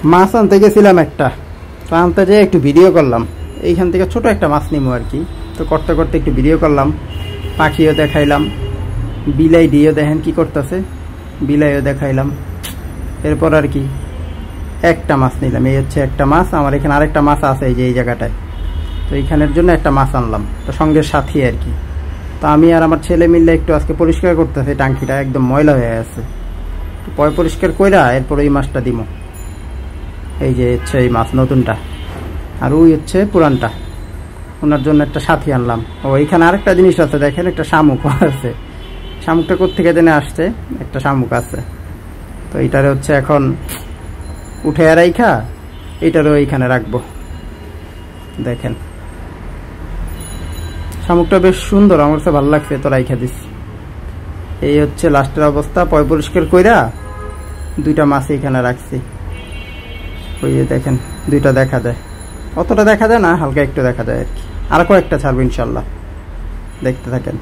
মাছ আনতে গেছিলাম একটা, তো আনতে যেয়ে একটু ভিডিও করলাম। এইখান থেকে ছোট একটা মাছ নিবো আর কি। তো করতে করতে একটু ভিডিও করলাম, পাখিও দেখাইলাম, বিলাই দিয়েও দেখেন কি করতেছে, বিলাইও দেখাইলাম। এরপর আর কি একটা মাছ নিলাম। এই হচ্ছে একটা মাছ। আমার এখানে আরেকটা মাছ আছে এই যে এই জায়গাটায়, তো এইখানের জন্য একটা মাছ আনলাম, তো সঙ্গে সাথী আর কি। তো আমি আর আমার ছেলে মিললে একটু আজকে পরিষ্কার করতেছে, টাঙ্কিটা একদম ময়লা হয়ে আছে। পয় পরিষ্কার কইরা এরপর ওই মাছটা দিব। এই যে হচ্ছে এই মাছ নতুনটা, আর ওই হচ্ছে পুরানটা। ওনার জন্য একটা সাথী আনলাম। ও এইখানে আরেকটা জিনিস আছে দেখেন, একটা শামুক আছে। শামুকটা কোত্থেকে জেনে আসছে, একটা শামুক আছে। তো এইটারে হচ্ছে এখন উঠে রাইখা এইটারও এইখানে রাখবো। দেখেন শামুকটা বেশ সুন্দর, আমার কাছে ভালো লাগছে, তো রাইখা দিচ্ছি। এই হচ্ছে লাস্টের অবস্থা। পয় পরিষ্কার কইরা দুইটা মাছ এইখানে রাখছি। ওই যে দেখেন দুইটা দেখা যায়, অতটা দেখা যায় না, হালকা একটু দেখা যায় আর কি। আর কয়েকটা ছাড়বো ইনশাল্লাহ, দেখতে থাকেন।